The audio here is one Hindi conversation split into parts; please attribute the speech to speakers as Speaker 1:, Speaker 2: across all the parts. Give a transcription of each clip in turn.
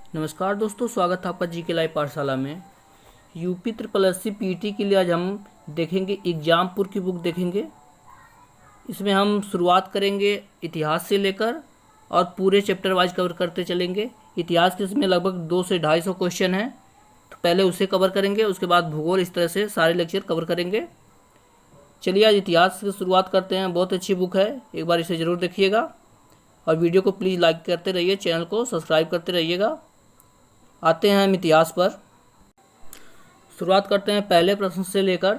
Speaker 1: नमस्कार दोस्तों, स्वागत है आपका जी के लाइव पाठशाला में। UP triple S C PT के लिए आज हम देखेंगे एग्जामपुर की बुक देखेंगे। इसमें हम शुरुआत करेंगे इतिहास से लेकर और पूरे चैप्टर वाइज कवर करते चलेंगे। इतिहास के इसमें लगभग 200 से 250 क्वेश्चन हैं, तो पहले उसे कवर करेंगे, उसके बाद भूगोल, इस तरह से सारे लेक्चर कवर करेंगे। चलिए आज इतिहास से शुरुआत करते हैं। बहुत अच्छी बुक है, एक बार इसे ज़रूर देखिएगा और वीडियो को प्लीज़ लाइक करते रहिए, चैनल को सब्सक्राइब करते रहिएगा। आते हैं हम इतिहास पर। शुरुआत करते हैं पहले प्रश्न से लेकर।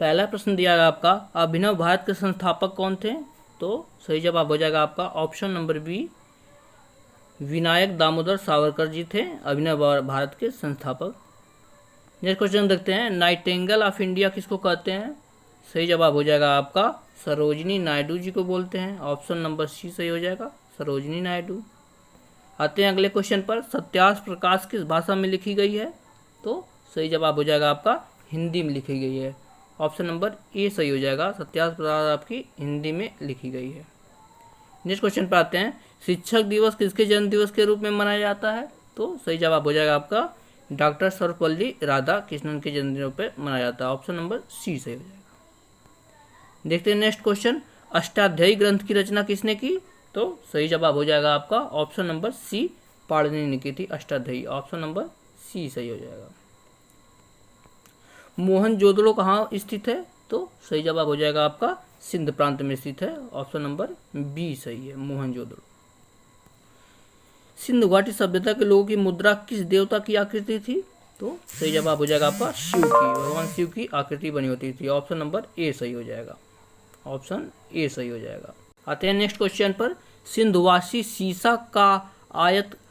Speaker 1: पहला प्रश्न दिया है आपका, अभिनव भारत के संस्थापक कौन थे? तो सही जवाब हो जाएगा आपका option number B, Vinayak Damodar Savarkar ji थे अभिनव भारत के संस्थापक। नेक्स्ट क्वेश्चन देखते हैं, नाइटिंगेल ऑफ इंडिया किसको कहते हैं? सही जवाब हो जाएगा आपका सरोजिनी नायडू जी को बोलते हैं। ऑप्शन नंबर सी सही हो जाएगा, सरोजिनी नायडू। आते हैं अगले क्वेश्चन पर, सत्याग्रह प्रकाश किस भाषा में लिखी गई है? तो सही जवाब हो जाएगा आपका हिंदी में लिखी गई है। ऑप्शन नंबर ए सही हो जाएगा, सत्याग्रह प्रकाश आपकी हिंदी में लिखी गई है। नेक्स्ट क्वेश्चन पर आते हैं, शिक्षक दिवस किसके जन्म दिवस के रूप में मनाया जाता है? तो सही जवाब हो जाएगा आपका डॉक्टर सर्वपल्ली राधाकृष्णन के जन्मदिन पर मनाया जाता है। ऑप्शन नंबर सी सही हो जाएगा। देखते हैं नेक्स्ट क्वेश्चन, अष्टाध्यायी ग्रंथ की रचना किसने की? तो सही जवाब हो जाएगा आपका ऑप्शन नंबर सी, पाणिनि ने की थी अष्टाध्यायी। ऑप्शन नंबर सी सही हो जाएगा। मोहनजोदड़ो कहाँ स्थित है? तो सही जवाब हो जाएगा आपका सिंध प्रांत में स्थित है। ऑप्शन नंबर बी सही है, मोहनजोदड़ो। सिंधु घाटी सभ्यता के लोगों की मुद्रा किस देवता की आकृति थी? तो सही जवाब हो जाएगा आपका शिव की, भगवान शिव की आकृति बनी होती थी। ऑप्शन नंबर ए सही हो जाएगा, ऑप्शन ए सही हो जाएगा। आते हैं नेक्स्ट क्वेश्चन पर, सिंधुवासी सीसा का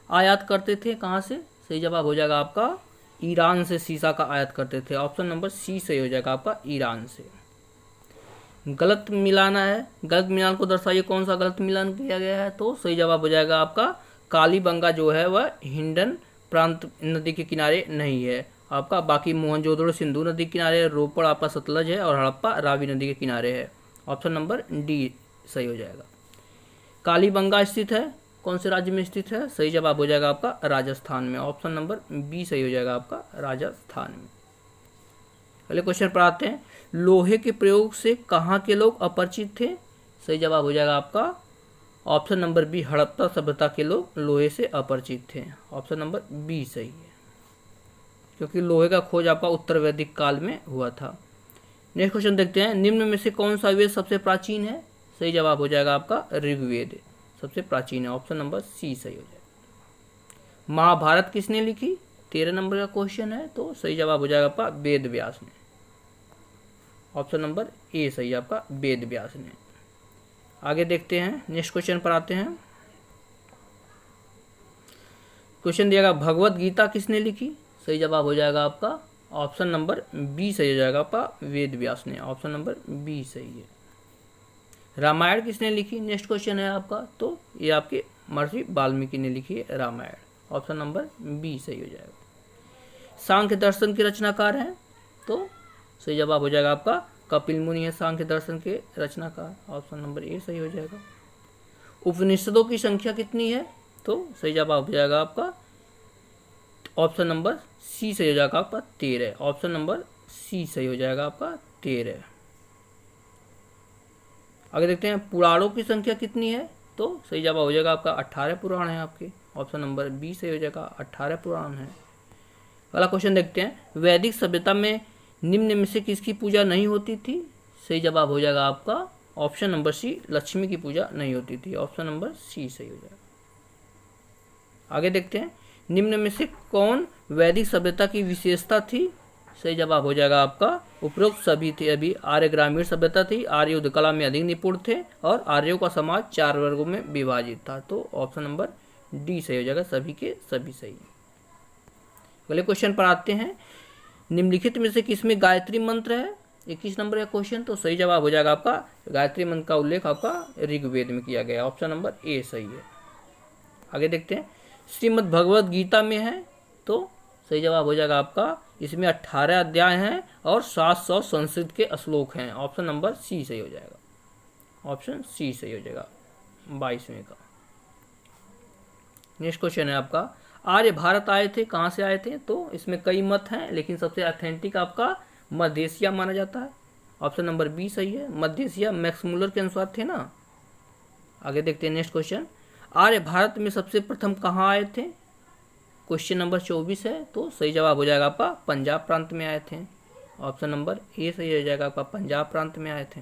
Speaker 1: आयात करते थे कहाँ से? सही जवाब हो जाएगा आपका ईरान से सीसा का आयात करते थे। ऑप्शन नंबर सी सही हो जाएगा आपका ईरान से। गलत मिलाना है, गलत मिलान को दर्शाइए, कौन सा गलत मिलान किया गया है? तो सही जवाब हो जाएगा आपका कालीबंगा जो है वह हिंडन प्रांत नदी के किनारे नहीं है आपका। बाकी मोहनजोदड़ो सिंधु नदी के किनारे, रोपड़ आपका सतलज है और हड़प्पा रावी नदी के किनारे है। ऑप्शन नंबर डी सही हो जाएगा। कालीबंगा स्थित है कौन से राज्य में स्थित है? सही जवाब हो जाएगा आपका राजस्थान में। ऑप्शन नंबर बी सही हो जाएगा आपका राजस्थान में। अगले क्वेश्चन पर आते हैं, लोहे के प्रयोग से कहाँ के लोग अपरिचित थे? सही जवाब हो जाएगा आपका ऑप्शन नंबर बी, हड़प्पा सभ्यता के लोग लोहे से अपरिचित थे। ऑप्शन नंबर बी सही है, क्योंकि लोहे का खोज आपका उत्तर वैदिक काल में हुआ था। नेक्स्ट क्वेश्चन देखते हैं, निम्न में से कौन सा वेद सबसे प्राचीन है? सही जवाब हो जाएगा आपका ऋग्वेद सबसे प्राचीन है। ऑप्शन नंबर सी सही हो जाएगा। महाभारत किसने लिखी? 13 नंबर का क्वेश्चन है, तो सही जवाब हो जाएगा आपका वेद व्यास ने। ऑप्शन नंबर ए सही है आपका वेद व्यास ने। आगे देखते हैं, नेक्स्ट क्वेश्चन पर आते हैं। क्वेश्चन दिया गया, भगवत गीता किसने लिखी? सही जवाब हो जाएगा आपका ऑप्शन नंबर बी सही हो जाएगा आपका वेद व्यास ने। ऑप्शन नंबर बी सही है। रामायण किसने लिखी? नेक्स्ट क्वेश्चन है आपका, तो ये आपके महर्षि वाल्मीकि ने लिखी है रामायण। ऑप्शन नंबर बी सही हो जाएगा। सांख्य दर्शन के रचनाकार हैं? तो सही जवाब हो जाएगा आपका कपिल मुनि है सांख्य दर्शन के रचनाकार। ऑप्शन नंबर ए सही हो जाएगा। उपनिषदों की संख्या कितनी है? तो सही जवाब हो जाएगा आपका ऑप्शन नंबर सी सही हो जाएगा आपका 13। ऑप्शन नंबर सी सही हो जाएगा आपका 13। आगे देखते हैं, पुराणों की संख्या कितनी है? तो सही जवाब हो जाएगा आपका 18 पुराण है आपके। ऑप्शन नंबर बी सही हो जाएगा, 18 पुराण है। अगला क्वेश्चन देखते हैं, वैदिक सभ्यता में निम्न में से किसकी पूजा नहीं होती थी? सही जवाब हो जाएगा आपका ऑप्शन नंबर सी, लक्ष्मी की पूजा नहीं होती थी। ऑप्शन नंबर सी सही हो जाएगा। आगे देखते हैं, निम्न में से कौन वैदिक सभ्यता की विशेषता थी? सही जवाब हो जाएगा आपका उपरोक्त सभी थे। अभी आर्य ग्रामीण सभ्यता थी, आर्य युद्ध कला में अधिक निपुण थे और आर्यों का समाज 4 वर्गों में विभाजित था। तो ऑप्शन नंबर डी सही हो जाएगा, सभी के सभी सही। अगले क्वेश्चन पर आते हैं, निम्नलिखित में से किसमें गायत्री मंत्र है? 21 नंबर का क्वेश्चन, तो सही जवाब हो जाएगा आपका गायत्री मंत्र का उल्लेख आपका ऋग्वेद में किया गया। ऑप्शन नंबर ए सही है। आगे देखते हैं, श्रीमद् भगवद गीता में है, तो सही जवाब हो जाएगा आपका इसमें 18 अध्याय हैं और 700 संस्कृत के श्लोक हैं। ऑप्शन नंबर सी सही हो जाएगा, ऑप्शन सी सही हो जाएगा 22वें का। नेक्स्ट क्वेश्चन है आपका, आर्य भारत आए थे, कहाँ से आए थे? तो इसमें कई मत हैं, लेकिन सबसे ऑथेंटिक आपका मध्य एशिया माना जाता है। ऑप्शन नंबर बी सही है। मध्य एशिया मैक्स मुलर के अनुसार थे ना। आगे देखते हैं नेक्स्ट क्वेश्चन। आर्य भारत में सबसे प्रथम कहाँ आए थे? क्वेश्चन नंबर 24 है, तो सही जवाब हो जाएगा आपका पंजाब प्रांत में आए थे। ऑप्शन नंबर ए सही हो जाएगा आपका, पंजाब प्रांत में आए थे।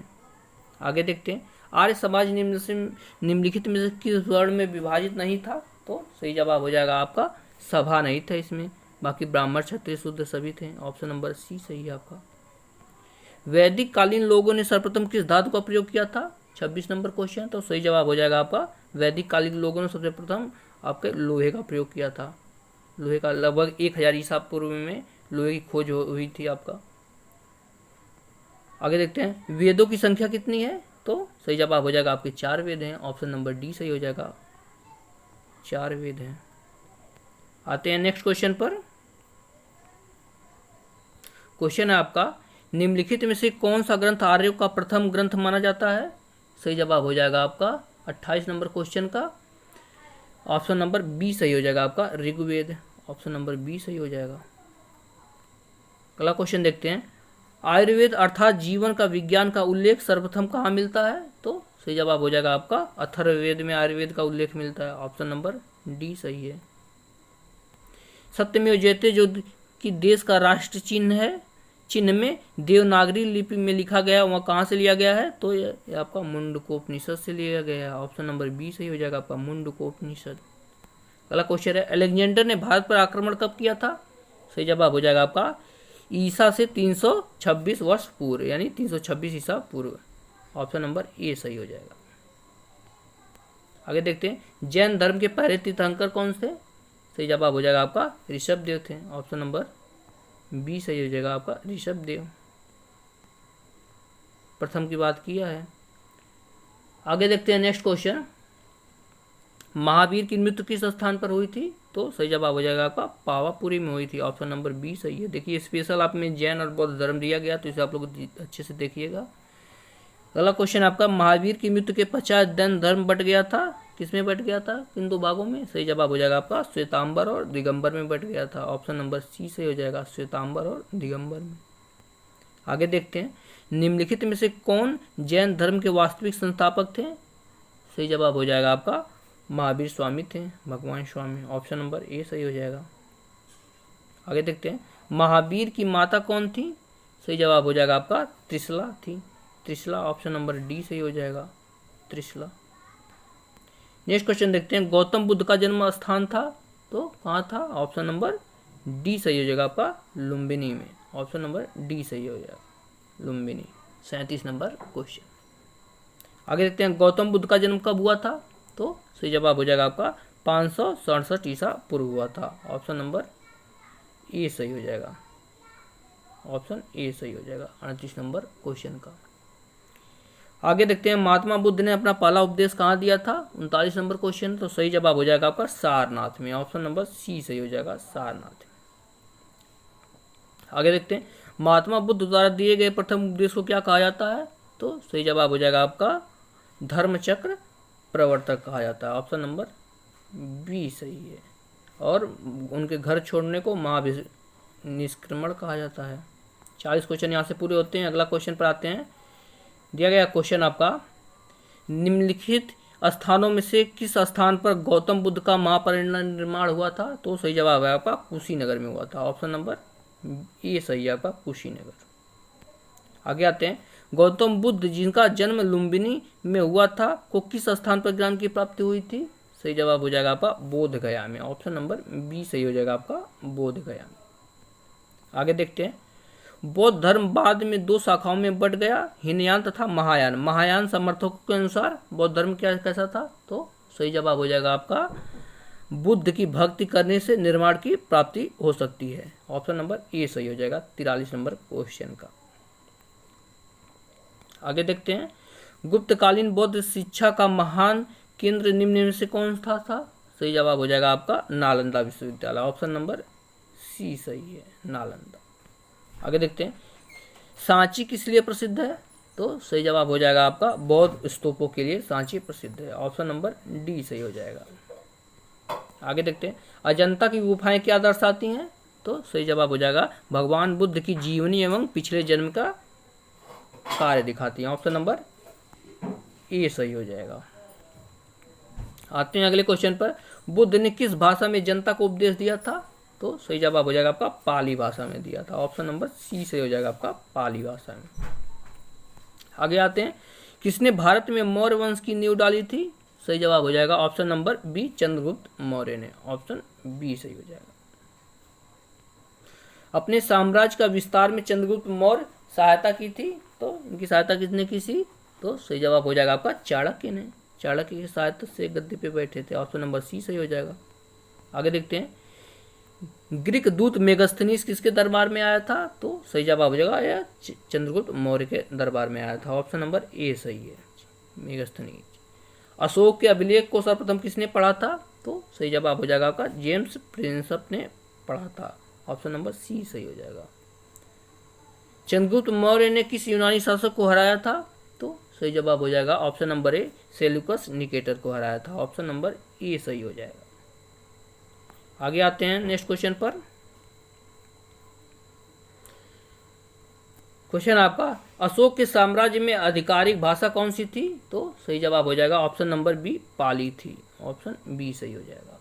Speaker 1: आगे देखते हैं। आर्य समाज निम्नलिखित में से किस वर्ण में विभाजित नहीं था? तो सही जवाब हो जाएगा आपका सभा नहीं था इसमें, बाकी ब्राह्मण क्षत्रिय शूद्र सभी थे। ऑप्शन नंबर सी सही है आपका। वैदिक कालीन लोगों ने सर्वप्रथम किस धातु का प्रयोग किया था? 26 नंबर क्वेश्चन, तो सही जवाब हो जाएगा आपका वैदिक कालीन लोगों ने सबसे प्रथम आपके लोहे का प्रयोग किया था। लोहे का लगभग 1000 ईसा पूर्व में लोहे की खोज हुई थी आपका। आगे देखते हैं। वेदों की संख्या कितनी है? तो सही जवाब हो जाएगा आपके 4 वेद हैं। ऑप्शन नंबर डी सही हो जाएगा, 4 वेद हैं। आते हैं नेक्स्ट क्वेश्चन पर। क्वेश्चन है आपका, निम्नलिखित में से कौन सा ग्रंथ आर्यों का प्रथम ग्रंथ माना जाता है? सही जवाब हो जाएगा आपका 28 नंबर क्वेश्चन का ऑप्शन नंबर बी सही हो जाएगा आपका, ऋग्वेद। ऑप्शन नंबर बी सही हो जाएगा। अगला क्वेश्चन देखते हैं। आयुर्वेद अर्थात जीवन का विज्ञान का उल्लेख सर्वप्रथम कहाँ मिलता है? तो सही जवाब हो जाएगा आपका अथर्ववेद में आयुर्वेद का उल्लेख मिलता है। ऑप्शन नंबर डी सही है। सत्यमेव जयते जो कि देश का राष्ट्र चिन्ह है, चिन्ह में देवनागरी लिपि में लिखा गया, वहाँ कहाँ से लिया गया है? तो ये आपका मुंडकोपनिषद से लिया गया है। ऑप्शन नंबर बी सही हो जाएगा आपका, मुंडकोपनिषद। अगला क्वेश्चन है, अलेक्जेंडर ने भारत पर आक्रमण कब किया था? सही जवाब हो जाएगा आपका ईसा से 326 वर्ष पूर्व, यानी 326 ईसा पूर्व। ऑप्शन नंबर ए सही हो जाएगा। आगे देखते हैं। जैन धर्म के पहले तीर्थंकर कौन थे? सही जवाब हो जाएगा आपका ऋषभदेव थे। ऑप्शन नंबर बी सही हो जाएगा आपका, ऋषभदेव। प्रथम की बात किया है। आगे देखते हैं नेक्स्ट क्वेश्चन। महावीर की मृत्यु किस स्थान पर हुई थी? तो सही जवाब हो जाएगा आपका पावापुरी में हुई थी। ऑप्शन नंबर बी सही है। देखिए स्पेशल आप में जैन और बौद्ध धर्म दिया गया, तो इसे आप लोग अच्छे से देखिएगा। अगला क्वेश्चन आपका, महावीर की मृत्यु के पश्चात जैन धर्म बट गया था, किसमें बट गया था? किन दो भागों में? सही जवाब हो जाएगा आपका श्वेतांबर और दिगंबर में बट गया था। ऑप्शन नंबर सी सही हो जाएगा, श्वेतांबर और दिगंबर में। आगे देखते हैं। निम्नलिखित में से कौन जैन धर्म के वास्तविक संस्थापक थे? सही जवाब हो जाएगा आपका महावीर स्वामी थे, भगवान स्वामी। ऑप्शन नंबर ए सही हो जाएगा। आगे देखते हैं। महावीर की माता कौन थी? सही जवाब हो जाएगा आपका त्रिशला थी, त्रिशला। ऑप्शन नंबर डी सही हो जाएगा, त्रिशला। नेक्स्ट क्वेश्चन देखते हैं। गौतम बुद्ध का जन्म स्थान था, तो कहाँ था? ऑप्शन नंबर डी सही हो जाएगा आपका, लुम्बिनी में। ऑप्शन नंबर डी सही हो जाएगा, लुम्बिनी। 37 number question. आगे देखते हैं। गौतम बुद्ध का जन्म कब हुआ था? तो सही जवाब हो जाएगा आपका 567 ईसा पूर्व हुआ था। ऑप्शन नंबर ए सही हो जाएगा, ऑप्शन ए सही हो जाएगा 38 नंबर क्वेश्चन का। आगे देखते हैं। महात्मा बुद्ध ने अपना पहला उपदेश कहाँ दिया था? 39 नंबर क्वेश्चन, तो सही जवाब हो जाएगा आपका सारनाथ में। ऑप्शन नंबर सी सही हो जाएगा, सारनाथ। आगे देखते हैं। महात्मा बुद्ध द्वारा दिए गए प्रथम उपदेश को क्या कहा जाता है? तो सही जवाब हो जाएगा आपका धर्मचक्र प्रवर्तक कहा जाता है। ऑप्शन नंबर बी सही है। और उनके घर छोड़ने को महानिष्क्रमण कहा जाता है। 40 क्वेश्चन यहाँ से पूरे होते हैं। अगला क्वेश्चन पर आते हैं। दिया गया क्वेश्चन आपका, निम्नलिखित स्थानों में से किस स्थान पर गौतम बुद्ध का महापरिनिर्वाण हुआ था? तो सही जवाब है आपका कुशीनगर में हुआ था। ऑप्शन नंबर ए सही है आपका, कुशीनगर। आगे आते हैं। गौतम बुद्ध जिनका जन्म लुम्बिनी में हुआ था को किस स्थान पर ज्ञान की प्राप्ति हुई थी? सही जवाब हो जाएगा आपका बोध गया में। ऑप्शन नंबर बी सही हो जाएगा आपका, बोध गया में। आगे देखते हैं। बौद्ध धर्म बाद में 2 शाखाओं में बट गया, हीनयान तथा महायान। महायान समर्थकों के अनुसार बौद्ध धर्म कैसा था? तो सही जवाब हो जाएगा आपका बुद्ध की भक्ति करने से निर्वाण की प्राप्ति हो सकती है। ऑप्शन नंबर ए सही हो जाएगा 43 नंबर क्वेश्चन का। आगे देखते हैं। गुप्तकालीन बौद्ध शिक्षा का महान केंद्र निम्न में से कौन सा था? सही जवाब हो जाएगा आपका नालंदा विश्वविद्यालय। ऑप्शन नंबर सी सही है, नालंदा। आगे देखते हैं। सांची किस लिए प्रसिद्ध है? तो सही जवाब हो जाएगा आपका बौद्ध स्तूपों के लिए सांची प्रसिद्ध है। ऑप्शन नंबर डी सही हो जाएगा। आगे देखते हैं, अजंता की गुफाएं क्या दर्शाती हैं? तो सही जवाब हो जाएगा भगवान बुद्ध की जीवनी एवं पिछले जन्म का कार्य दिखाती हैं। ऑप्शन नंबर ए सही हो जाएगा। आते हैं अगले क्वेश्चन पर, बुद्ध ने किस भाषा में जनता को उपदेश दिया था? तो सही जवाब हो जाएगा आपका पाली भाषा में दिया था। ऑप्शन नंबर सी सही हो जाएगा आपका पाली भाषा में। आगे आते हैं, किसने भारत में मौर्य वंश की नींव डाली थी? सही जवाब हो जाएगा option number B Chandragupta Maurya ने। ऑप्शन बी सही हो जाएगा। अपने साम्राज्य का विस्तार में चंद्रगुप्त मौर्य सहायता की थी, तो इनकी सहायता किसने की थी? तो सही जवाब हो जाएगा आपका चाणक्य ने। चाणक्य की सहायता से गद्दी पे बैठे थे। ऑप्शन नंबर सी सही हो जाएगा। आगे देखते हैं, ग्रीक दूत मेगस्थनीस किसके दरबार में आया था? तो सही जवाब हो जाएगा यह चंद्रगुप्त मौर्य के दरबार में आया था। ऑप्शन नंबर ए सही है, मेगस्थनीस। अशोक के अभिलेख को सर्वप्रथम किसने पढ़ा था? तो सही जवाब हो जाएगा आपका जेम्स प्रिंसप ने पढ़ा था। ऑप्शन नंबर सी सही हो जाएगा। चंद्रगुप्त मौर्य ने किस यूनानी शासक को हराया था? तो सही जवाब हो जाएगा option number A Seleucus Nicator को हराया था। ऑप्शन नंबर ए सही हो जाएगा। आगे आते हैं नेक्स्ट क्वेश्चन पर। क्वेश्चन आपका, अशोक के साम्राज्य में आधिकारिक भाषा कौन सी थी? तो सही जवाब हो जाएगा ऑप्शन नंबर बी पाली थी। ऑप्शन बी सही हो जाएगा।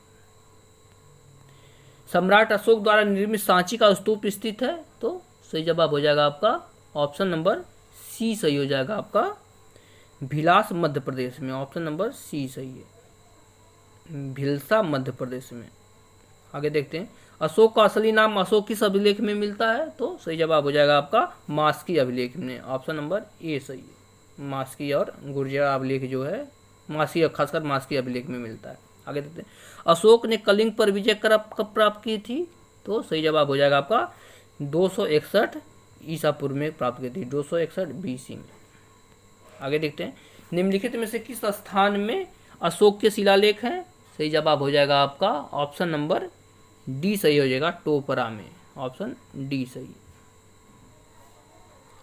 Speaker 1: सम्राट अशोक द्वारा निर्मित सांची का स्तूप स्थित है, तो सही जवाब हो जाएगा आपका ऑप्शन नंबर सी सही हो जाएगा आपका भिलास मध्य प्रदेश में। ऑप्शन नंबर सी सही है, भिलसा मध्य प्रदेश में। आगे देखते हैं, अशोक का असली नाम अशोक किस अभिलेख में मिलता है? तो सही जवाब हो जाएगा आपका मास्की अभिलेख में। ऑप्शन नंबर ए सही है, मास्की और गुर्जर अभिलेख जो है मास्की, खासकर मास्की अभिलेख में मिलता है। आगे देखते हैं, अशोक ने कलिंग पर विजय कब प्राप्त की थी? तो सही जवाब हो जाएगा आपका 261 ईसा पूर्व में प्राप्त की थी, 261 BC में। आगे देखते हैं, निम्नलिखित में से किस स्थान में अशोक के शिलालेख हैं? सही जवाब हो जाएगा आपका ऑप्शन नंबर डी सही हो जाएगा, टोपरा में। ऑप्शन डी सही।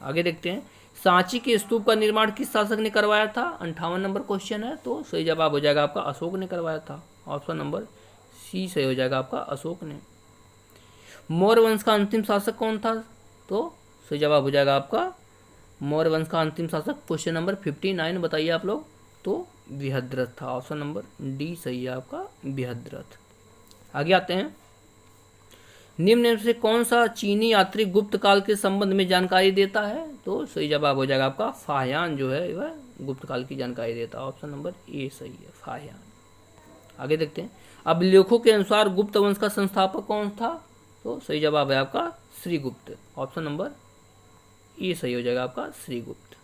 Speaker 1: आगे देखते हैं, सांची के स्तूप का निर्माण किस शासक ने करवाया था? 58 नंबर क्वेश्चन है, तो सही जवाब हो जाएगा आपका अशोक ने करवाया था। ऑप्शन नंबर सी सही हो जाएगा आपका अशोक ने। मौर्य वंश का अंतिम शासक कौन था? तो सही जवाब हो जाएगा आपका मौर्य वंश का अंतिम शासक, क्वेश्चन नंबर 59 बताइए आप लोग, तो बृहद्रथ था। ऑप्शन नंबर डी सही है आपका बृहद्रथ। आगे आते हैं, निम्न में से कौन सा चीनी यात्री गुप्त काल के संबंध में जानकारी देता है? तो सही जवाब हो जाएगा आपका फाहियान जो है वह गुप्त काल की जानकारी देता है। ऑप्शन नंबर ए सही है, फाहियान। आगे देखते हैं, अभिलेखों के अनुसार गुप्त वंश का संस्थापक कौन था? तो सही जवाब है आपका श्रीगुप्त। ऑप्शन नंबर ए सही हो जाएगा आपका श्रीगुप्त।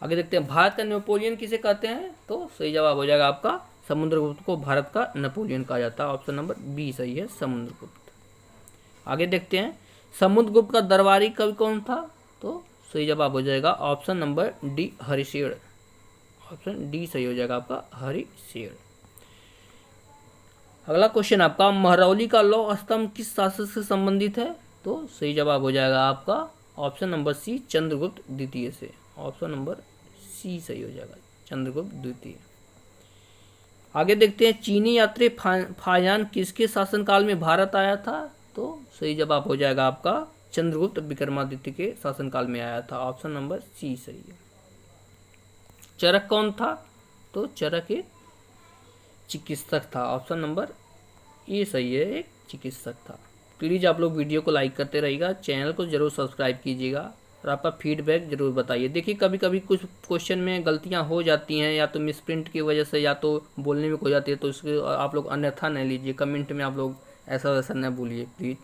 Speaker 1: आगे देखते हैं, भारत का नेपोलियन किसे कहते हैं? तो सही जवाब हो जाएगा आपका समुद्रगुप्त को भारत का नेपोलियन कहा जाता है। ऑप्शन नंबर बी सही है, समुद्रगुप्त। आगे देखते हैं, समुद्रगुप्त का दरबारी कवि कौन था? तो सही जवाब हो जाएगा option number D Harishena. Option D सही हो जाएगा आपका हरिशेण। अगला क्वेश्चन आपका, महरौली का लौह स्तंभ किस शासक से संबंधित है? तो सही जवाब हो जाएगा आपका ऑप्शन नंबर सी चंद्रगुप्त द्वितीय से। ऑप्शन नंबर सी सही हो जाएगा, चंद्रगुप्त द्वितीय। आगे देखते हैं, चीनी यात्री फाहियान किसके शासनकाल में भारत आया था? तो सही जवाब हो जाएगा आपका चंद्रगुप्त विक्रमादित्य के शासनकाल में आया था। ऑप्शन नंबर सी सही है। चरक कौन था? तो चरक एक चिकित्सक था। ऑप्शन नंबर ए सही है, एक चिकित्सक था। प्लीज़ आप लोग वीडियो को लाइक करते रहिएगा, चैनल को जरूर सब्सक्राइब कीजिएगा और आपका फीडबैक जरूर बताइए। देखिए कभी कभी कुछ क्वेश्चन में गलतियां हो जाती हैं, या तो मिसप्रिंट की वजह से या तो बोलने में हो जाती है, तो इसके आप लोग अन्यथा नहीं लीजिए, कमेंट में आप लोग ऐसा वैसा न बोलिए प्लीज़।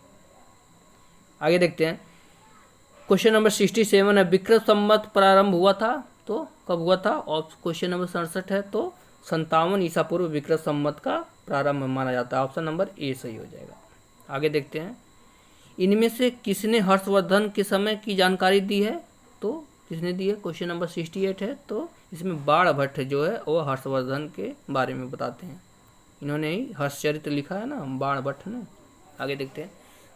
Speaker 1: आगे देखते हैं, क्वेश्चन नंबर 67 है, विक्रम संवत प्रारंभ हुआ था? तो कब हुआ था? और क्वेश्चन नंबर 67 है, तो 57 ईसा पूर्व विक्रम संवत का प्रारंभ माना जाता है। ऑप्शन नंबर ए सही हो जाएगा। आगे देखते हैं, इनमें से किसने हर्षवर्धन के समय की जानकारी दी है? तो किसने दी है? क्वेश्चन नंबर 68 है, तो इसमें बाणभट्ट जो है वो हर्षवर्धन के बारे में बताते हैं। इन्होंने ही हर्षचरित्र लिखा है ना, बाणभट्ट ने। आगे देखते हैं,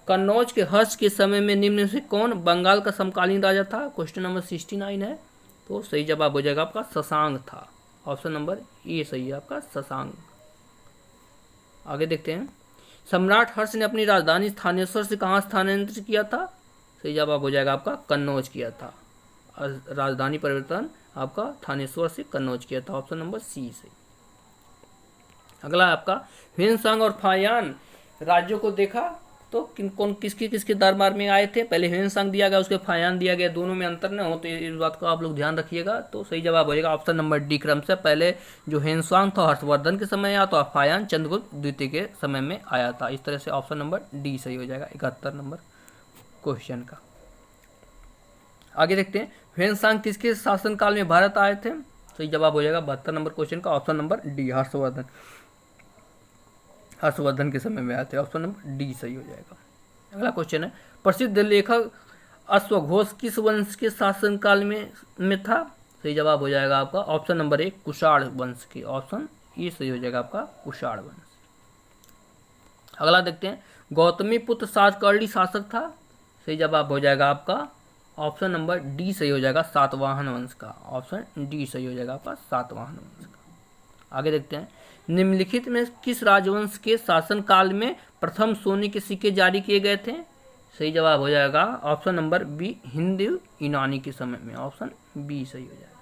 Speaker 1: कन्नौज के हर्ष के समय में निम्न में से कौन बंगाल का समकालीन राजा था? क्वेश्चन नंबर 69 है, तो सही जवाब हो जाएगा आपका शशांक था। ऑप्शन नंबर ए सही है आपका शशांक। आगे देखते हैं, सम्राट हर्ष ने अपनी राजधानी थानेश्वर से कहाँ स्थानांतरित किया था? सही जवाब हो जाएगा आपका कन्नौज किया था। राजधानी परिवर्तन आपका थानेश्वर से कन्नौज किया था, ऑप्शन नंबर सी से। अगला आपका ह्वेनसांग और फायान राज्यों को देखा तो किसके किसके दरबार में आए थे? पहले ह्वेनसांग दिया गया, उसके फायान दिया गया, दोनों में अंतर न हो, तो इस बात को आप लोग ध्यान रखिएगा। तो सही जवाब हो जाएगा ऑप्शन नंबर डी, क्रम से पहले जो ह्वेनसांग था हर्षवर्धन के समय आया, तो फायान चंद्रगुप्त द्वितीय के समय में आया था। इस तरह से ऑप्शन नंबर डी सही हो जाएगा 71 नंबर क्वेश्चन का। आगे देखते हैं, ह्वेनसांग किसके शासनकाल में भारत आए थे? सही जवाब हो जाएगा 72 नंबर क्वेश्चन का, ऑप्शन नंबर डी, हर्षवर्धन के समय में आए थे, ऑप्शन नंबर डी सही हो जाएगा। अगला क्वेश्चन है, प्रसिद्ध लेखक अश्वघोष किस वंश के शासनकाल में था? सही जवाब हो जाएगा आपका ऑप्शन नंबर ए, कुषाण वंश के, ऑप्शन ए सही हो जाएगा आपका कुषाण वंश। अगला देखते हैं, गौतमी पुत्र सातकर्णी शासक था? सही जवाब हो जाएगा आपका ऑप्शन नंबर डी सही हो जाएगा सातवाहन वंश का, ऑप्शन डी सही हो जाएगा आपका सातवाहन वंश का। आगे देखते हैं, निम्नलिखित में किस राजवंश के शासनकाल में प्रथम सोने के सिक्के जारी किए गए थे? सही जवाब हो जाएगा ऑप्शन नंबर बी, हिंदू यूनानी के समय में, ऑप्शन बी सही हो जाएगा।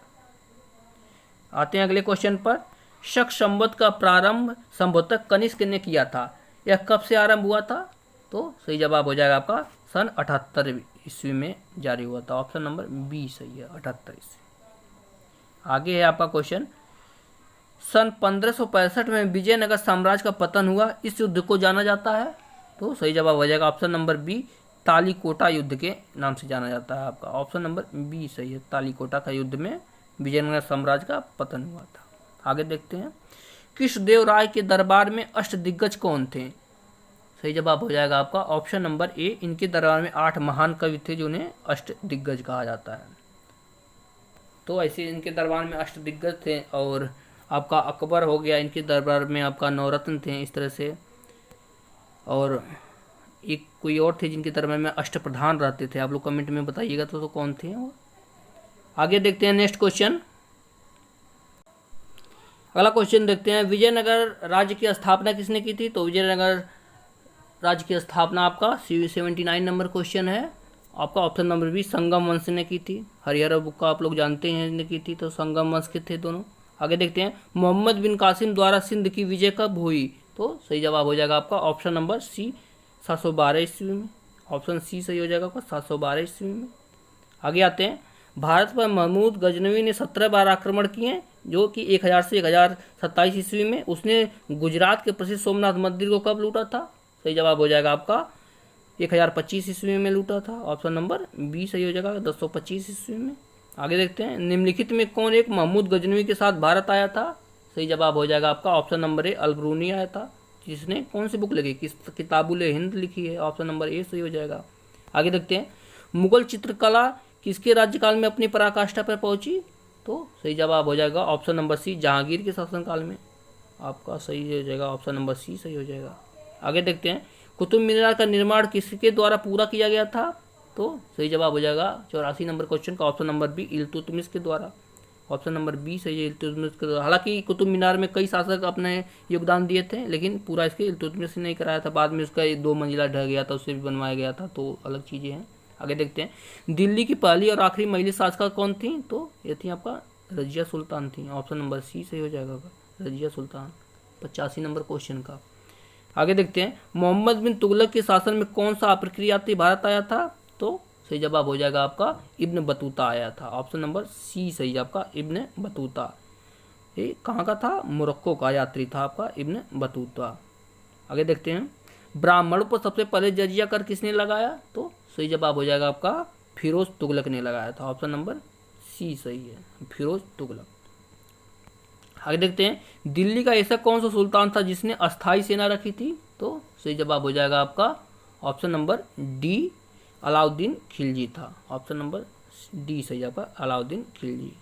Speaker 1: आते हैं अगले क्वेश्चन पर, शक संवत का प्रारंभ संभवतः कनिष्क ने किया था, यह कब से आरंभ हुआ था? तो सही जवाब हो जाएगा आपका सन 78 ईस्वी में जारी हुआ था, ऑप्शन नंबर बी सही है 78 ईस्वी। आगे है आपका क्वेश्चन, सन 1565 में विजयनगर साम्राज्य का पतन हुआ, इस युद्ध को जाना जाता है? तो सही जवाब हो जाएगा ऑप्शन नंबर बी, तालीकोटा युद्ध के नाम से जाना जाता है आपका, ऑप्शन नंबर बी सही है, तालीकोटा का युद्ध में विजयनगर साम्राज्य का पतन हुआ था। आगे देखते हैं, कृष्णदेव राय के दरबार में अष्टदिग्गज कौन थे? सही जवाब हो जाएगा आपका ऑप्शन नंबर ए, इनके दरबार में 8 महान कवि थे जिन्हें अष्टदिग्गज कहा जाता है। तो ऐसे इनके दरबार में अष्टदिग्गज थे, और आपका अकबर हो गया, इनके दरबार में आपका नवरत्न थे इस तरह से, और एक कोई और थे जिनके दरबार में अष्टप्रधान रहते थे, आप लोग कमेंट में बताइएगा तो कौन थे वो। आगे देखते हैं नेक्स्ट क्वेश्चन। अगला क्वेश्चन देखते हैं, विजयनगर राज्य की स्थापना किसने की थी? तो विजयनगर राज्य की स्थापना आपका 79 नंबर क्वेश्चन है आपका, ऑप्शन नंबर बी, संगम वंश ने की थी। हरिहर बुक्का आप लोग जानते हैं ने की थी, तो संगम वंश के थे दोनों। आगे देखते हैं, मोहम्मद बिन कासिम द्वारा सिंध की विजय कब हुई? तो सही जवाब हो जाएगा आपका ऑप्शन नंबर सी, 712 ईस्वी में, ऑप्शन सी सही हो जाएगा आपका 712 ईस्वी में। आगे आते हैं, भारत पर महमूद गजनवी ने 17 बार आक्रमण किए, जो कि 1000 से 1027 ईस्वी में। उसने गुजरात के प्रसिद्ध सोमनाथ मंदिर को कब लूटा था? सही जवाब हो जाएगा आपका 1025 ईस्वी में लूटा था, ऑप्शन नंबर बी सही हो जाएगा 1025 ईस्वी में। आगे देखते हैं, निम्नलिखित में कौन एक महमूद गजनवी के साथ भारत आया था? सही जवाब हो जाएगा आपका ऑप्शन नंबर ए, अलबरूनी आया था, जिसने कौन सी बुक लिखी, किताबुल हिंद लिखी है, ऑप्शन नंबर ए सही हो जाएगा। आगे देखते हैं, मुगल चित्रकला किसके राज्यकाल में अपनी पराकाष्ठा पर पहुंची? तो सही जवाब हो जाएगा ऑप्शन नंबर सी, जहांगीर के शासनकाल में, आपका सही हो जाएगा ऑप्शन नंबर सी सही हो जाएगा। आगे देखते हैं, कुतुब मीनार का निर्माण किसके द्वारा पूरा किया गया था? तो सही जवाब हो जाएगा 84 नंबर क्वेश्चन का, ऑप्शन नंबर बी, इल्तुतमिश के द्वारा, ऑप्शन नंबर बी सही है, इल्तुतमिश के द्वारा। हालांकि कुतुब मीनार में कई शासक अपने योगदान दिए थे, लेकिन पूरा इसके इल्तुतमिश ने नहीं कराया था, बाद में उसका 2 मंजिला ढह गया था, उससे भी बनवाया गया था, तो अलग चीज़ें हैं। आगे देखते हैं, दिल्ली की पहली और आखिरी महिला शासक कौन थी? तो ये थी आपका रजिया सुल्तान थी, ऑप्शन नंबर सी सही हो जाएगा रजिया सुल्तान, 85 नंबर क्वेश्चन का। आगे देखते हैं, मोहम्मद बिन तुगलक के शासन में कौन सा अप्रक्रियाती भारत आया था? तो सही जवाब हो जाएगा आपका इब्न बतूता आया था, ऑप्शन नंबर सी सही है आपका, इब्न बतूता। ये कहाँ का था? मोरक्को का यात्री था आपका इब्न बतूता। आगे देखते हैं, ब्राह्मणों पर सबसे पहले जजिया कर किसने लगाया? तो सही जवाब हो जाएगा आपका फिरोज तुगलक ने लगाया था, ऑप्शन नंबर सी सही है, फिरोज तुगलक। आगे देखते हैं, दिल्ली का ऐसा कौन सा सुल्तान था जिसने अस्थायी सेना रखी थी? तो सही जवाब हो जाएगा आपका option number D, Alauddin Khilji था, ऑप्शन नंबर डी सही है आपका अलाउद्दीन खिलजी।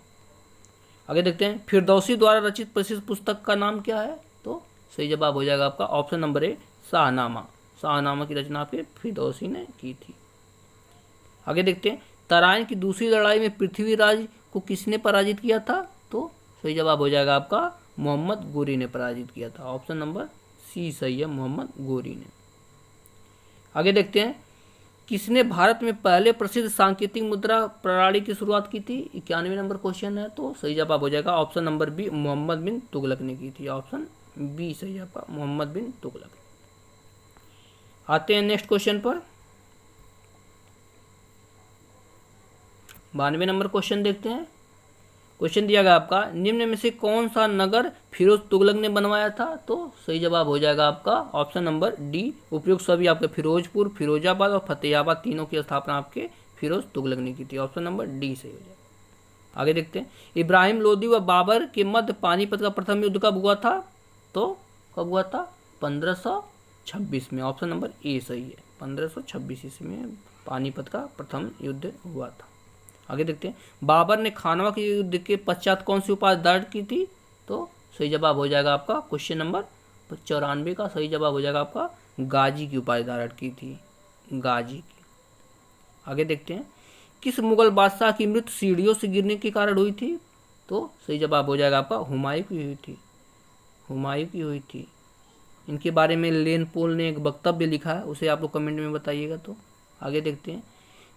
Speaker 1: आगे देखते हैं, फिरदौसी द्वारा रचित प्रसिद्ध पुस्तक का नाम क्या है? तो सही जवाब हो जाएगा आपका option number A, Shahnameh. Shahnameh की रचना आपके फिरदौसी ने की थी। आगे देखते हैं, तराइन की दूसरी लड़ाई में पृथ्वीराज को किसने पराजित किया था? तो सही जवाब हो जाएगा आपका मोहम्मद गोरी ने पराजित किया था, ऑप्शन नंबर सी सही है, मोहम्मद गोरी ने। आगे देखते हैं, किसने भारत में पहले प्रसिद्ध सांकेतिक मुद्रा प्रणाली की शुरुआत की थी? 91 नंबर क्वेश्चन है, तो सही जवाब हो जाएगा ऑप्शन नंबर बी, मोहम्मद बिन तुगलक ने की थी। ऑप्शन बी सही है आपका, मोहम्मद बिन तुगलक। आते हैं नेक्स्ट क्वेश्चन पर। 92 नंबर क्वेश्चन देखते हैं। क्वेश्चन दिया गया आपका, निम्न में से कौन सा नगर फिरोज तुगलक ने बनवाया था? तो सही जवाब हो जाएगा आपका ऑप्शन नंबर डी, उपयुक्त सभी आपके फिरोजपुर, फिरोजाबाद और फतेहाबाद, तीनों की स्थापना आपके फिरोज तुगलक ने की थी। ऑप्शन नंबर डी सही हो जाएगा। आगे देखते हैं, इब्राहिम लोदी व बाबर के मध्य पानीपत का प्रथम युद्ध कब हुआ था? तो कब हुआ था? 1526 में। ऑप्शन नंबर ए सही है, 1526 ईस्वी में पानीपत का प्रथम युद्ध हुआ था। आगे देखते हैं, बाबर ने खानवा के युद्ध के पश्चात कौन सी उपाधि धारण की थी? तो सही जवाब हो जाएगा आपका क्वेश्चन नंबर 94 का सही जवाब हो जाएगा आपका गाजी की उपाधि धारण की थी, गाजी की। आगे देखते हैं, किस मुगल बादशाह की मृत्यु सीढ़ियों से गिरने के कारण हुई थी? तो सही जवाब हो जाएगा आपका हुमायूं की हुई थी, हुमायूं की हुई थी। इनके बारे में लेन पोल ने एक वक्तव्य लिखा है, उसे आप लोग कमेंट में बताइएगा। तो आगे देखते हैं,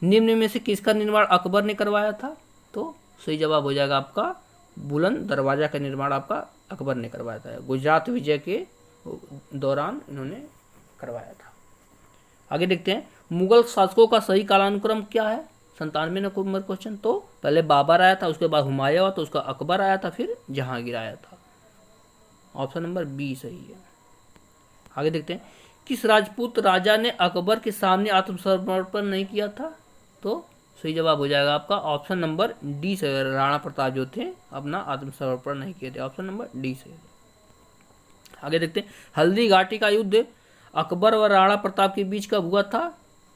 Speaker 1: निम्न में से किसका निर्माण अकबर ने करवाया था? तो सही जवाब हो जाएगा आपका बुलंद दरवाजा का निर्माण आपका अकबर ने करवाया था, गुजरात विजय के दौरान इन्होंने करवाया था। आगे देखते हैं, मुगल शासकों का सही कालानुक्रम क्या है? 97 नंबर क्वेश्चन। तो पहले बाबर आया था, उसके बाद हुमायूं आया, तो उसका अकबर आया था, फिर जहांगीर आया था। ऑप्शन नंबर बी सही है। आगे देखते हैं, किस राजपूत राजा ने अकबर के सामने आत्मसमर्पण नहीं किया था? तो सही जवाब हो जाएगा आपका ऑप्शन नंबर डी से, राणा प्रताप जो थे अपना आत्मसमर्पण नहीं किए थे। ऑप्शन नंबर डी से। आगे देखते हैं, हल्दी घाटी का युद्ध अकबर और राणा प्रताप के बीच कब हुआ था?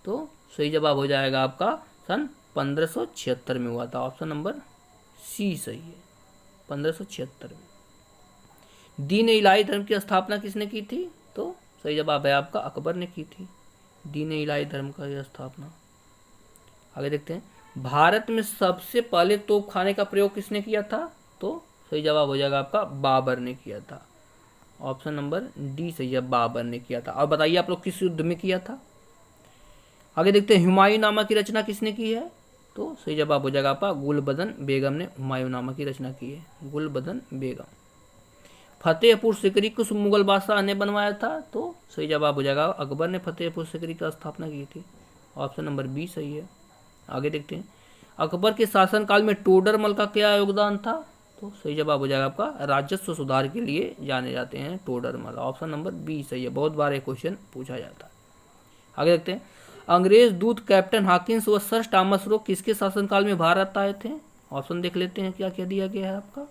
Speaker 1: तो सही जवाब हो जाएगा आपका सन 1576 में हुआ था। ऑप्शन नंबर सी सही है, 1576 में। दीन इलाही धर्म की स्थापना किसने की थी? तो सही जवाब है आपका अकबर ने की थी, दीन इलाही धर्म का स्थापना। आगे देखते हैं, भारत में सबसे पहले तोप खाने का प्रयोग किसने किया था? तो सही जवाब हो जाएगा आपका बाबर ने किया था। ऑप्शन नंबर डी सही है, बाबर ने किया था। और बताइए आप लोग किस युद्ध में किया था? आगे देखते हैं, हुमायूं नामा की रचना किसने की है? तो सही जवाब हो जाएगा आपका गुलबदन बेगम ने हुमायूं नामा की रचना की है, गुलबदन बेगम। फतेहपुर सिकरी किस मुगल बादशाह ने बनवाया था? तो सही जवाब हो जाएगा अकबर ने फतेहपुर सिकरी की स्थापना की थी। ऑप्शन नंबर बी सही है। आगे देखते हैं, अकबर के शासनकाल में टोडरमल का क्या योगदान था? तो सही जवाब हो जाएगा आपका राजस्व सुधार के लिए जाने जाते हैं टोडरमल। ऑप्शन नंबर बी सही है, बहुत बार ये क्वेश्चन पूछा जाता है। आगे देखते हैं, अंग्रेज दूत कैप्टन हॉकिंस व सर टॉमस रो किसके शासनकाल में भारत आए थे? ऑप्शन देख लेते हैं क्या क्या दिया गया है आपका।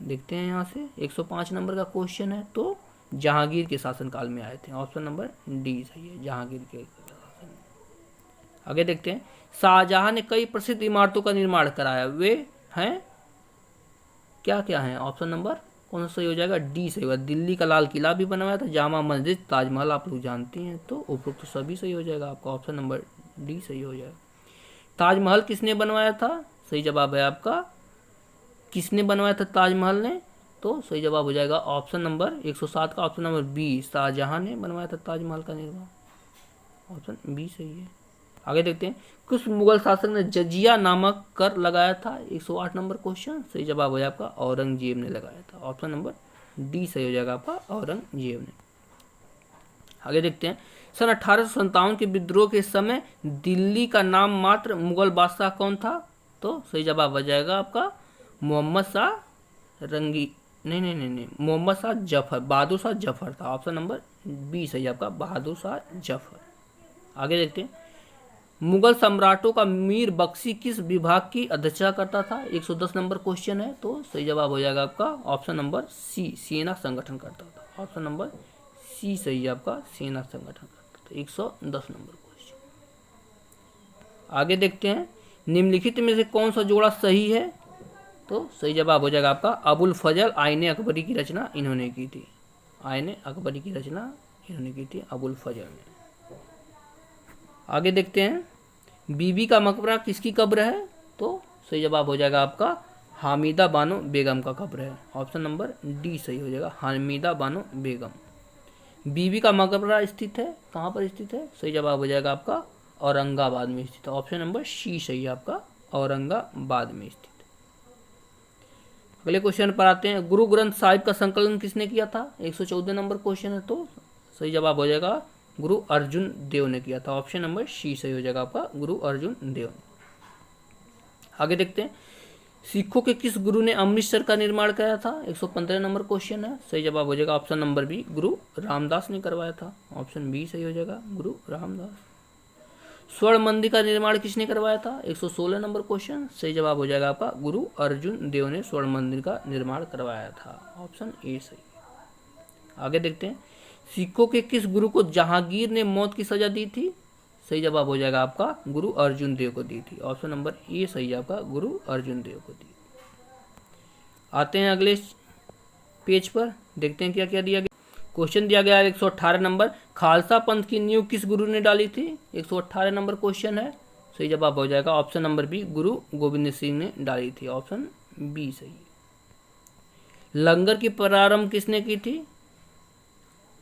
Speaker 1: देखते हैं यहाँ से 105 नंबर का क्वेश्चन है, तो जहांगीर के शासनकाल में आए थे। ऑप्शन नंबर डी सही है, जहांगीर के। आगे देखते हैं, शाहजहां ने कई प्रसिद्ध इमारतों का निर्माण कराया, वे हैं क्या क्या हैं? ऑप्शन नंबर कौन सा सही हो जाएगा? डी सही होगा, दिल्ली का लाल किला भी बनवाया था, जामा मस्जिद, ताजमहल आप लोग जानते हैं, तो उपरोक्त सभी सही हो जाएगा आपका। ऑप्शन नंबर डी सही हो जाएगा। ताजमहल किसने बनवाया था? सही जवाब है आपका किसने बनवाया था ताजमहल ने? तो सही जवाब हो जाएगा ऑप्शन नंबर 107 का ऑप्शन नंबर बी, शाहजहां ने बनवाया था ताजमहल का निर्माण। ऑप्शन बी सही है। आगे देखते हैं, किस मुगल शासक ने जजिया नामक कर लगाया था? 108 नंबर क्वेश्चन। सही जवाब हो जाएगा आपका औरंगजेब ने लगाया था। ऑप्शन नंबर डी सही हो जाएगा आपका औरंगजेब ने। आगे देखते हैं, सन 1857 के विद्रोह के समय दिल्ली का नाम मात्र मुगल बादशाह कौन था? तो सही जवाब हो जाएगा आपका मोहम्मद शाह रंगी नहीं, मोहम्मद शाह जफर, बहादुर शाह जफर था। ऑप्शन नंबर बी सही है आपका बहादुर शाह जफर। आगे देखते हैं, मुगल सम्राटों का मीर बख्शी किस विभाग की अध्यक्षता करता था? 110 नंबर क्वेश्चन है, तो सही जवाब हो जाएगा आपका ऑप्शन नंबर सी, सेना संगठन करता था। ऑप्शन नंबर सी सही है आपका, सेना संगठन करता था। 110 नंबर क्वेश्चन। आगे देखते हैं, निम्नलिखित में से कौन सा जोड़ा सही है? तो सही जवाब हो जाएगा आपका अबुल फजल आईने अकबरी की रचना इन्होंने की थी, आईने अकबरी की रचना इन्होंने की थी अबुल फजल ने। आगे देखते हैं, बीबी का मकबरा किसकी कब्र है? तो सही जवाब हो जाएगा आपका हामिदा बानो बेगम का कब्र है। ऑप्शन नंबर डी सही हो जाएगा, हामिदा बानो बेगम। बीबी का मकबरा स्थित है, कहाँ पर स्थित है? सही जवाब हो जाएगा आपका औरंगाबाद में स्थित है। ऑप्शन नंबर सी सही है आपका, औरंगाबाद में स्थित। अगले क्वेश्चन पर आते हैं। गुरु ग्रंथ साहिब का संकलन किसने किया था? 114 नंबर क्वेश्चन है, तो सही जवाब हो जाएगा गुरु अर्जुन देव ने किया था। ऑप्शन नंबर सी सही हो जाएगा आपका, गुरु अर्जुन देव। आगे देखते हैं। सिखों के किस गुरु ने अमृतसर का निर्माण कराया था? 115 नंबर क्वेश्चन है, सही जवाब हो जाएगा ऑप्शन नंबर बी, गुरु रामदास ने करवाया था। ऑप्शन बी सही हो जाएगा, गुरु रामदास। स्वर्ण मंदिर का निर्माण किसने करवाया था? 116 नंबर क्वेश्चन, सही जवाब हो जाएगा आपका गुरु अर्जुन देव ने स्वर्ण मंदिर का निर्माण करवाया था। ऑप्शन ए सही। आगे देखते हैं। सिखों के किस गुरु को जहांगीर ने मौत की सजा दी थी? सही जवाब हो जाएगा आपका गुरु अर्जुन देव को दी थी। ऑप्शन नंबर ए सही है आपका, गुरु अर्जुन देव को दी। आते हैं अगले पेज पर, देखते हैं क्या क्या दिया गया। क्वेश्चन दिया गया है 118 नंबर। खालसा पंथ की नींव किस गुरु ने डाली थी? 118 नंबर क्वेश्चन है, सही जवाब हो जाएगा ऑप्शन नंबर बी, गुरु गोविंद सिंह ने डाली थी। ऑप्शन बी सही है। लंगर की प्रारंभ किसने की थी?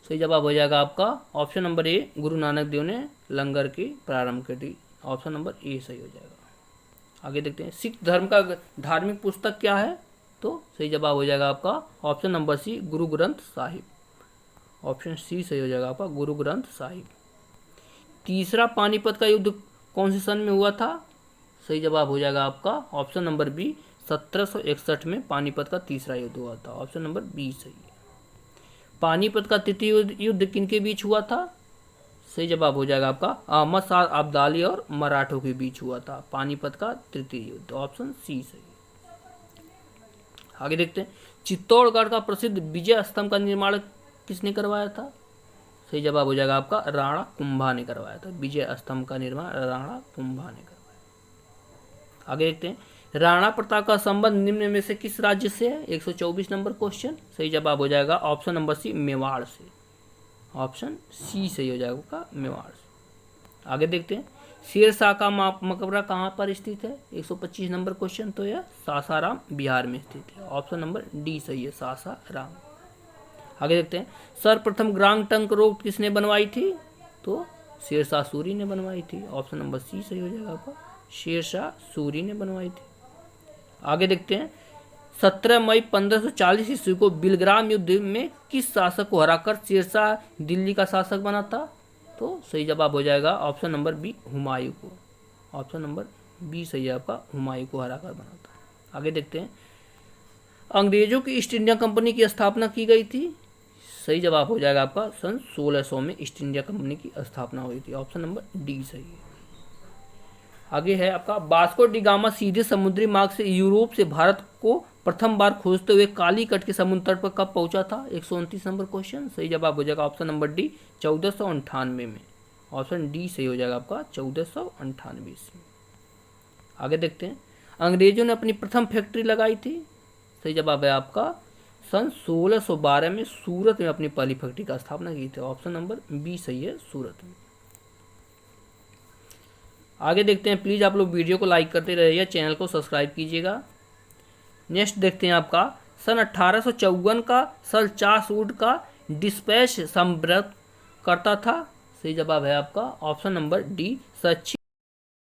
Speaker 1: सही जवाब हो जाएगा आपका option number A, Guru Nanak Dev ने लंगर की प्रारंभ कर दी। ऑप्शन नंबर ए सही हो जाएगा। आगे देखते हैं। सिख धर्म का धार्मिक पुस्तक क्या है? तो सही जवाब हो जाएगा आपका option number C, Guru Granth Sahib. Option C सही हो जाएगा आपका, गुरु ग्रंथ साहिब। तीसरा पानीपत का युद्ध कौन से सन में हुआ था? सही जवाब हो जाएगा आपका ऑप्शन नंबर बी, 1761 में पानीपत का तीसरा युद्ध हुआ था। ऑप्शन नंबर बी सही है। पानीपत का तृतीय युद्ध किनके बीच हुआ था? सही जवाब हो जाएगा आपका अहमद शाह अब्दाली और मराठों के बीच हुआ था पानीपत का तृतीय युद्ध। ऑप्शन सी सही। आगे देखते हैं। चित्तौड़गढ़ का प्रसिद्ध विजय स्तंभ का निर्माण किसने करवाया था? सही जवाब हो जाएगा आपका राणा कुंभा ने करवाया था। विजय स्तंभ का निर्माण राणा कुंभा ने करवाया। आगे देखते हैं। राणा प्रताप का संबंध निम्न में से किस राज्य से है? 124 नंबर क्वेश्चन, सही जवाब हो जाएगा ऑप्शन नंबर सी, मेवाड़ से। ऑप्शन सी सही हो जाएगा, मेवाड़ से। आगे देखते हैं। शेरशाह का मकबरा कहाँ पर स्थित है? 125 नंबर क्वेश्चन, तो यह सासाराम बिहार में स्थित है। ऑप्शन नंबर डी सही है, सासाराम। आगे देखते हैं। सर्वप्रथम ग्रांग टंक रोड किसने बनवाई थी? तो शेरशाह सूरी ने बनवाई थी। ऑप्शन नंबर सी सही हो जाएगा आपका, शेरशाह सूरी ने बनवाई थी। आगे देखते हैं। 17 मई 1540 ईस्वी को बिलग्राम युद्ध में किस शासक को हराकर शेरशाह दिल्ली का शासक बना था? तो सही जवाब हो जाएगा ऑप्शन नंबर बी, हुमायूं को। ऑप्शन नंबर बी सही है आपका, हुमायूं को हराकर बना था। आगे देखते हैं। अंग्रेजों की ईस्ट इंडिया कंपनी की स्थापना की गई थी? सही जवाब हो जाएगा आपका सन 1600 में ईस्ट इंडिया कंपनी की स्थापना हुई थी। ऑप्शन नंबर डी सही है। आगे है आपका। वास्को डी गामा सीधे समुद्री मार्ग से यूरोप से भारत को प्रथम बार खोजते हुए कालीकट के समुद्र तट पर कब पहुंचा था? 129 नंबर क्वेश्चन, सही जवाब हो जाएगा ऑप्शन नंबर डी, 1498 में। ऑप्शन डी सही हो जाएगा आपका, 1498 ईस्वी। आगे देखते हैं। अंग्रेजों ने अपनी प्रथम फैक्ट्री लगाई थी? सही जवाब है आपका सन 1612 में सूरत में अपनी पहली फैक्ट्री का स्थापना की थी। ऑप्शन नंबर बी सही है, सूरत में। आगे देखते हैं। प्लीज़ आप लोग वीडियो को लाइक करते रहिए, चैनल को सब्सक्राइब कीजिएगा। नेक्स्ट देखते हैं आपका। सन 1854 का सर चार्ल्स वुड का डिस्पैच संबद्ध करता था? सही जवाब है आपका ऑप्शन नंबर डी, सच्ची